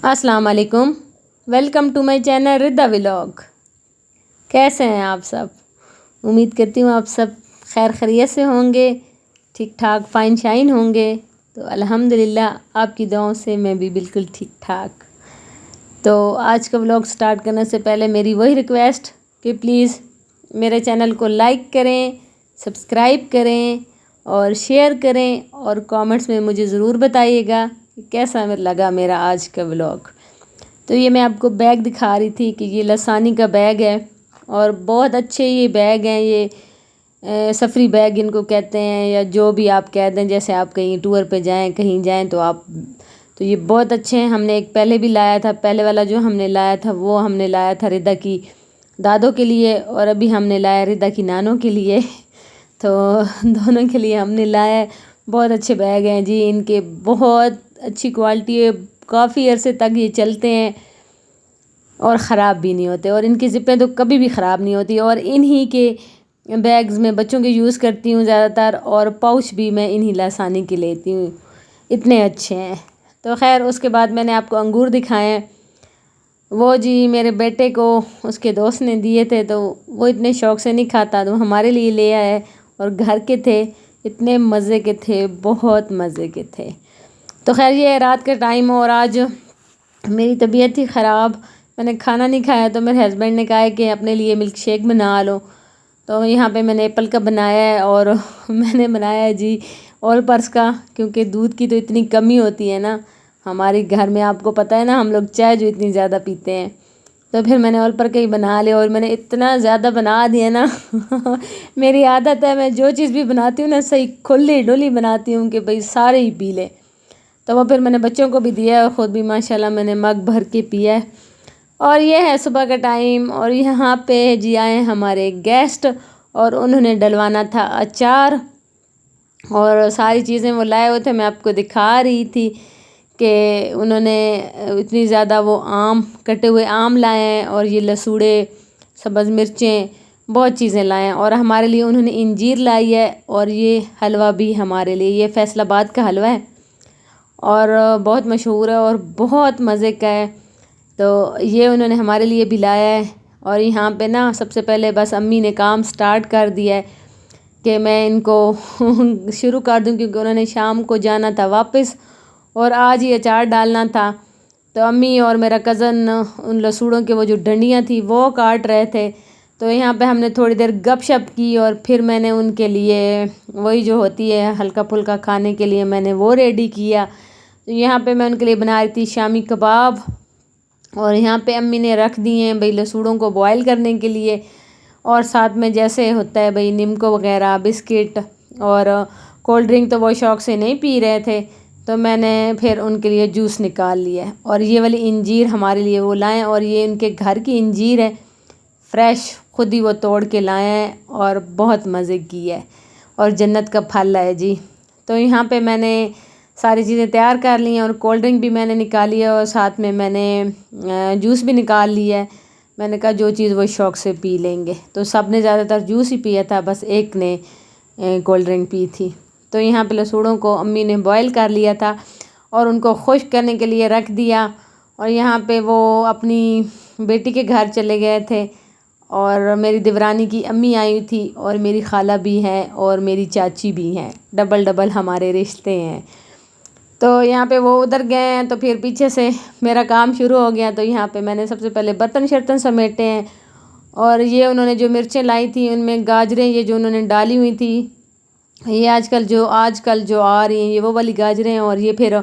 अस्सलाम वालेकुम। Welcome to my channel Rida vlog. कैसे हैं आप सब? उम्मीद करती हूँ आप सब खैर खैरियत से होंगे, ठीक ठाक फाइन शाइन होंगे। तो अल्हम्दुलिल्लाह आपकी दुआओं से मैं भी बिल्कुल ठीक ठाक। तो आज का व्लॉग स्टार्ट करने से पहले मेरी वही रिक्वेस्ट कि प्लीज़ मेरे चैनल को लाइक करें, सब्सक्राइब करें और शेयर करें और कमेंट्स में मुझे ज़रूर बताइएगा कि कैसा लगा मेरा आज का व्लॉग। तो ये मैं आपको बैग दिखा रही थी कि ये लसानी का बैग है और बहुत अच्छे ये बैग हैं। ये सफ़री बैग इनको कहते हैं या जो भी आप कह दें, जैसे आप कहीं टूर पे जाएं, कहीं जाएं तो ये बहुत अच्छे हैं। हमने एक पहले भी लाया था, पहले वाला जो हमने लाया था वो हमने लाया था रिदा की दादों के लिए और अभी हमने लाया रिदा की नानों के लिए। तो दोनों के लिए हमने लाया है। बहुत अच्छे बैग हैं जी, इनके बहुत अच्छी क्वालिटी है, काफ़ी अरसे तक ये चलते हैं और ख़राब भी नहीं होते और इनकी ज़िपें तो कभी भी ख़राब नहीं होती। और इन्हीं के बैग्स में बच्चों के यूज़ करती हूँ ज़्यादातर और पाउच भी मैं इन्हीं लासानी के लेती हूँ, इतने अच्छे हैं। तो खैर उसके बाद मैंने आपको अंगूर दिखाए हैं। वो जी मेरे बेटे को उसके दोस्त ने दिए थे तो वो इतने शौक़ से नहीं खाता, तो हमारे लिए ले आए और घर के थे, इतने मज़े के थे, बहुत मज़े के थे। तो खैर ये रात का टाइम और आज मेरी तबीयत ही ख़राब, मैंने खाना नहीं खाया तो मेरे हस्बैंड ने कहा है कि अपने लिए मिल्क शेक बना लो। तो यहाँ पे मैंने एप्पल का बनाया है और मैंने बनाया है जी ऑल पर्स का, क्योंकि दूध की तो इतनी कमी होती है ना हमारे घर में, आपको पता है ना हम लोग चाय जो इतनी ज़्यादा पीते हैं। तो फिर मैंने ऑल पर का ही बना लिया और मैंने इतना ज़्यादा बना दिया ना मेरी आदत है, मैं जो चीज़ भी बनाती हूँ ना सही खुली डुली बनाती हूँ कि भाई सारे ही पी लें। तो वो फिर मैंने बच्चों को भी दिया और ख़ुद भी माशाल्लाह मैंने मग भर के पिया है। और ये है सुबह का टाइम और यहाँ पे जी आए हमारे गेस्ट और उन्होंने डलवाना था अचार और सारी चीज़ें वो लाए हुए थे। मैं आपको दिखा रही थी कि उन्होंने इतनी ज़्यादा वो आम, कटे हुए आम लाए हैं और ये लसूड़े, सब्ज़ मिर्चें, बहुत चीज़ें लाए हैं। और हमारे लिए उन्होंने इंजीर लाई है और ये हलवा भी हमारे लिए, ये फैसलाबाद का हलवा है और बहुत मशहूर है और बहुत मज़े का है। तो ये उन्होंने हमारे लिए भी लाया है। और यहाँ पे ना सबसे पहले बस अम्मी ने काम स्टार्ट कर दिया है कि मैं इनको शुरू कर दूँ, क्योंकि उन्होंने शाम को जाना था वापस और आज ही अचार डालना था। तो अम्मी और मेरा कज़न उन लसूड़ों के वो जो डंडियाँ थी वो काट रहे थे। तो यहाँ पे हमने थोड़ी देर गपशप की और फिर मैंने उनके लिए वही जो होती है हल्का फुल्का खाने के लिए मैंने वो रेडी किया। तो यहाँ पे मैं उनके लिए बना रही थी शामी कबाब और यहाँ पे अम्मी ने रख दिए हैं भाई लसूड़ों को बॉयल करने के लिए और साथ में जैसे होता है भाई निम्को वगैरह, बिस्किट और कोल्ड ड्रिंक तो वो शौक़ से नहीं पी रहे थे, तो मैंने फिर उनके लिए जूस निकाल लिया है। और ये वाली इंजीर हमारे लिए वो लाएँ और ये उनके घर की इंजीर है, फ्रेश खुद ही वो तोड़ के लाए हैं और बहुत मज़े की है और जन्नत का फल है जी। तो यहाँ पे मैंने सारी चीज़ें तैयार कर ली हैं और कोल्ड ड्रिंक भी मैंने निकाली है और साथ में मैंने जूस भी निकाल लिया है। मैंने कहा जो चीज़ वो शौक़ से पी लेंगे, तो सब ने ज़्यादातर जूस ही पिया था, बस एक ने कोल्ड ड्रिंक पी थी। तो यहाँ पे लसूड़ों को अम्मी ने बॉयल कर लिया था और उनको खुश्क करने के लिए रख दिया। और यहाँ पे वो अपनी बेटी के घर चले गए थे और मेरी देवरानी की अम्मी आई थी और मेरी खाला भी हैं और मेरी चाची भी हैं, डबल डबल हमारे रिश्ते हैं। तो यहाँ पे वो उधर गए हैं तो फिर पीछे से मेरा काम शुरू हो गया। तो यहाँ पे मैंने सबसे पहले बर्तन शर्तन समेटे हैं और ये उन्होंने जो मिर्चें लाई थी उनमें गाजरें ये जो उन्होंने डाली हुई थी, ये आजकल जो आ रही हैं ये वो वाली गाजरें हैं और ये फिर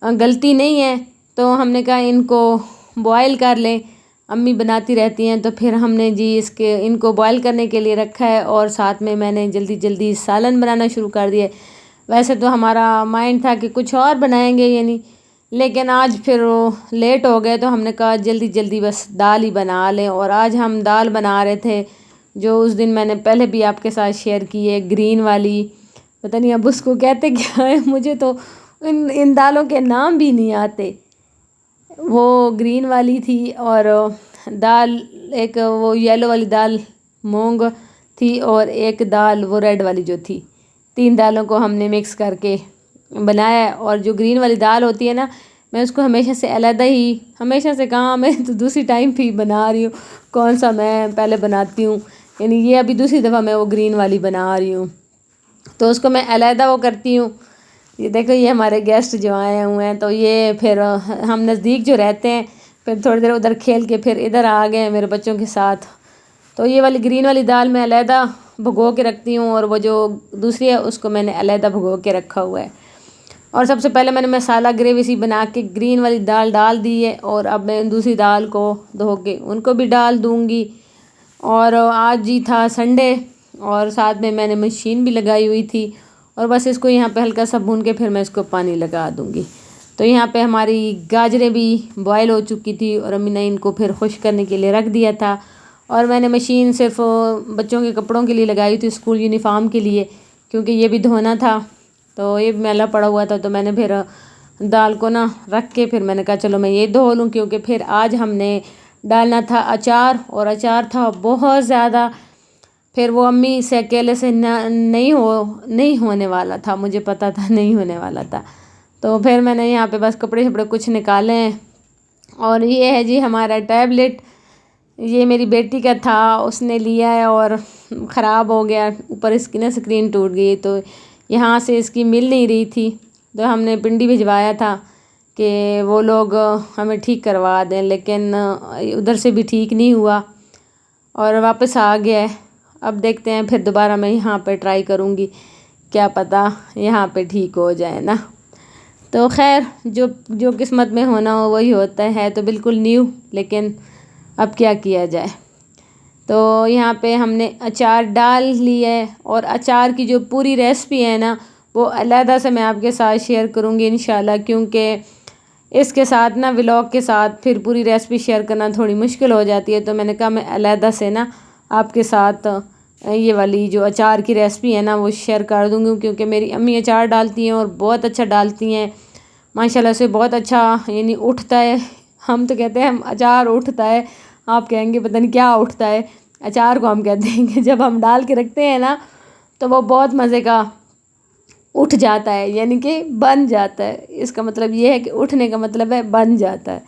गलती नहीं है तो हमने कहा इनको बॉयल कर लें, अम्मी बनाती रहती हैं। तो फिर हमने जी इनको बॉयल करने के लिए रखा है और साथ में मैंने जल्दी जल्दी सालन बनाना शुरू कर दिया। वैसे तो हमारा माइंड था कि कुछ और बनाएंगे यानी, लेकिन आज फिर लेट हो गए तो हमने कहा जल्दी जल्दी बस दाल ही बना लें। और आज हम दाल बना रहे थे जो उस दिन मैंने पहले भी आपके साथ शेयर की है, ग्रीन वाली, पता नहीं अब उसको कहते क्या है, मुझे तो इन दालों के नाम भी नहीं आते। वो ग्रीन वाली थी और दाल एक वो येलो वाली दाल मूंग थी और एक दाल वो रेड वाली जो थी, 3 दालों को हमने मिक्स करके बनाया है। और जो ग्रीन वाली दाल होती है ना, میں اس کو ہمیشہ سے علیحدہ ہی، ہمیشہ سے کہاں، میں تو دوسری ٹائم پہ ہی بنا رہی ہوں، کون سا میں پہلے بناتی ہوں، یعنی یہ ابھی دوسری دفعہ میں وہ گرین والی بنا رہی ہوں، تو اس کو میں علیحدہ وہ کرتی ہوں۔ یہ دیکھو یہ ہمارے گیسٹ جو آئے ہوئے ہیں، تو یہ پھر ہم نزدیک جو رہتے ہیں، پھر تھوڑی دیر ادھر کھیل کے پھر ادھر آ گئے ہیں میرے بچوں کے ساتھ۔ تو یہ والی گرین والی دال میں علیحدہ بھگو کے رکھتی ہوں، اور وہ جو دوسری ہے اس کو میں نے علیحدہ بھگو کے رکھا ہوا ہے۔ اور سب سے پہلے میں نے مسالہ گریوی سی بنا کے گرین والی دال ڈال دی ہے، اور اب میں دوسری دال کو دھو کے ان کو بھی ڈال دوں گی۔ اور آج ہی تھا سنڈے، اور ساتھ میں نے مشین بھی لگائی ہوئی تھی، اور بس اس کو یہاں پہ ہلکا سا بھون کے پھر میں اس کو پانی لگا دوں گی۔ تو یہاں پہ ہماری گاجریں بھی بوائل ہو چکی تھی، اور امی نے ان کو پھر خشک کرنے کے لیے رکھ دیا تھا، اور میں نے مشین صرف بچوں کے کپڑوں کے لیے لگائی تھی، اسکول یونیفارم کے لیے، کیونکہ یہ بھی دھونا تھا، تو یہ میلا پڑا ہوا تھا، تو میں نے پھر دال کو نا رکھ کے پھر میں نے کہا چلو میں یہ دھو لوں، کیونکہ پھر آج ہم نے ڈالنا تھا اچار، اور اچار تھا بہت زیادہ، پھر وہ امی سے اکیلے سے نہیں ہونے والا تھا، مجھے پتہ تھا نہیں ہونے والا تھا، تو پھر میں نے یہاں پہ بس کپڑے شپڑے کچھ نکالے ہیں۔ اور یہ ہے جی ہمارا ٹیبلٹ، یہ میری بیٹی کا تھا، اس نے لیا ہے اور خراب ہو گیا، اوپر اس کی نا اسکرین ٹوٹ گئی، تو یہاں سے اس کی مل نہیں رہی تھی، تو ہم نے پنڈی بھجوایا تھا کہ وہ لوگ ہمیں ٹھیک کروا دیں، لیکن ادھر سے بھی ٹھیک نہیں ہوا اور واپس آ گیا ہے۔ اب دیکھتے ہیں پھر دوبارہ میں یہاں پہ ٹرائی کروں گی، کیا پتہ یہاں پہ ٹھیک ہو جائے نا۔ تو خیر جو قسمت میں ہونا ہو وہی ہوتا ہے، تو بالکل نیو، لیکن اب کیا جائے۔ تو یہاں پہ ہم نے اچار ڈال لی ہے، اور اچار کی جو پوری ریسپی ہے نا وہ علیحدہ سے میں آپ کے ساتھ شیئر کروں گی انشاءاللہ، کیونکہ اس کے ساتھ نا ولاگ کے ساتھ پھر پوری ریسپی شیئر کرنا تھوڑی مشکل ہو جاتی ہے، تو میں نے کہا میں علیحدہ سے نا آپ کے ساتھ یہ والی جو اچار کی ریسپی ہے نا وہ شیئر کر دوں گی، کیونکہ میری امی اچار ڈالتی ہیں اور بہت اچھا ڈالتی ہیں ماشاءاللہ سے، بہت اچھا یعنی اٹھتا ہے، ہم تو کہتے ہیں ہم اچار اٹھتا ہے، آپ کہیں گے پتہ نہیں کیا اٹھتا ہے، اچار کو ہم کہتے ہیں کہ جب ہم ڈال کے رکھتے ہیں نا تو وہ بہت مزے کا اٹھ جاتا ہے، یعنی کہ بن جاتا ہے، اس کا مطلب یہ ہے کہ اٹھنے کا مطلب ہے بن جاتا ہے۔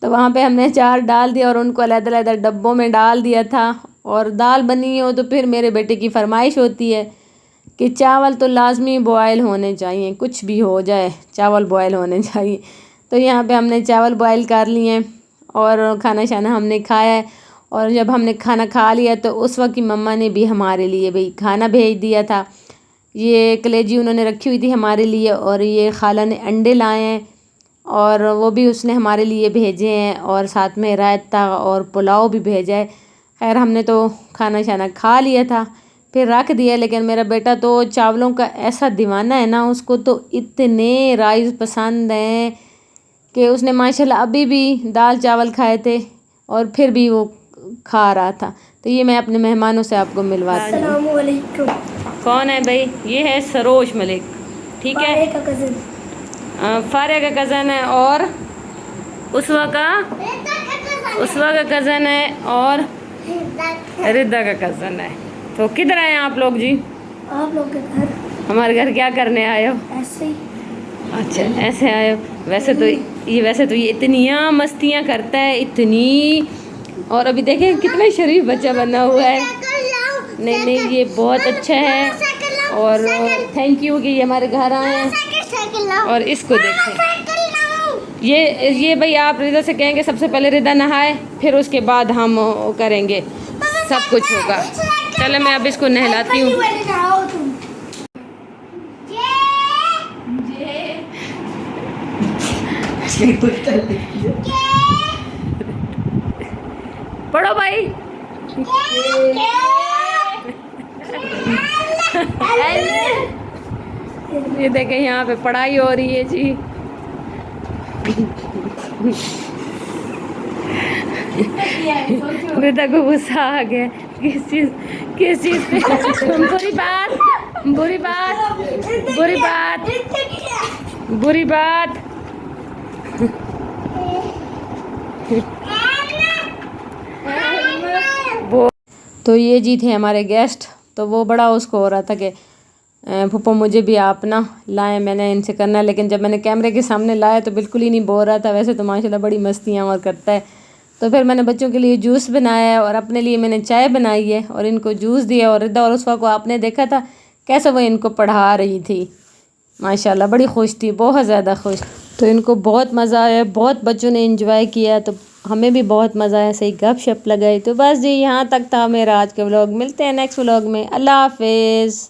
تو وہاں پہ ہم نے اچار ڈال دیا اور ان کو علیحدہ علیحدہ ڈبوں میں ڈال دیا تھا، اور دال بنی ہو تو پھر میرے بیٹے کی فرمائش ہوتی ہے کہ چاول تو لازمی بوائل ہونے چاہیے، کچھ بھی ہو جائے چاول بوائل ہونے چاہیے، تو یہاں پہ ہم نے چاول بوائل کر لیے اور کھانا شانا ہم نے کھایا ہے۔ اور جب ہم نے کھانا کھا لیا تو اس وقت کی مما نے بھی ہمارے لیے بھئی کھانا بھیج دیا تھا، یہ کلیجی انہوں نے رکھی ہوئی تھی ہمارے لیے، اور یہ خالہ نے انڈے لائے ہیں اور وہ بھی اس نے ہمارے لیے بھیجے ہیں، اور ساتھ میں رائتہ اور پلاؤ بھی بھیجا ہے۔ خیر ہم نے تو کھانا شانا کھا لیا تھا، پھر رکھ دیا، لیکن میرا بیٹا تو چاولوں کا ایسا دیوانہ ہے نا، اس کو تو اتنے رائس پسند ہیں کہ اس نے ماشاءاللہ ابھی بھی دال چاول کھائے تھے اور پھر بھی وہ کھا رہا تھا۔ تو یہ میں اپنے مہمانوں سے آپ کو ملواتی ہوں۔ السلام علیکم۔ کون ہے بھائی؟ یہ ہے سروج ملک، ٹھیک ہے، فارے کا کزن، فارے کا کزن ہے، اور اسوا کا کزن ہے، اور ردا کا کزن ہے۔ تو کدھر آئے ہیں آپ لوگ جی؟ آپ لوگ کے گھر ہمارے گھر کیا کرنے آئے ہو؟ ایسے ہی۔ اچھا ایسے آئے ہو، ویسے تو یہ اتنیاں مستیاں کرتا ہے، اتنی، اور ابھی دیکھیں کتنا شریف بچہ بنا ہوا ہے۔ نہیں یہ بہت اچھا ہے، اور تھینک یو کہ یہ ہمارے گھر آئے ہیں، اور اس کو دیکھیں یہ بھئی آپ رضا سے کہیں گے سب سے پہلے رضا نہائے، پھر اس کے بعد ہم کریں گے، سب کچھ ہوگا۔ چلے میں اب اس کو نہلاتی ہوں۔ پڑھو بھائی۔ یہ دیکھیں یہاں پہ پڑھائی ہو رہی ہے جی۔ ردا کو غصہ آ گیا، کس چیز پہ؟ بری بات۔ تو یہ جی تھے ہمارے گیسٹ، تو وہ بڑا اس کو ہو رہا تھا کہ پھپھو مجھے بھی آپ نا لائیں، میں نے ان سے کرنا ہے، لیکن جب میں نے کیمرے کے سامنے لایا تو بالکل ہی نہیں بول رہا تھا. ویسے تو ماشاءاللہ بڑی مستیاں اور کرتا ہے. تو پھر میں نے بچوں کے لیے جوس بنایا ہے اور اپنے لیے میں نے چائے بنائی ہے اور ان کو جوس دیا. اور ردا اور عصفہ کو آپ نے دیکھا تھا کیسے وہ ان کو پڑھا رہی تھی، ماشاءاللہ بڑی خوش تھی، بہت زیادہ خوش. تو ان کو بہت مزہ آیا، بہت بچوں نے انجوائے کیا، تو ہمیں بھی بہت مزہ آیا، صحیح گپ شپ لگائی. تو بس جی یہاں تک تھا میرا آج کا ولاگ. ملتے ہیں نیکسٹ ولاگ میں. اللہ حافظ.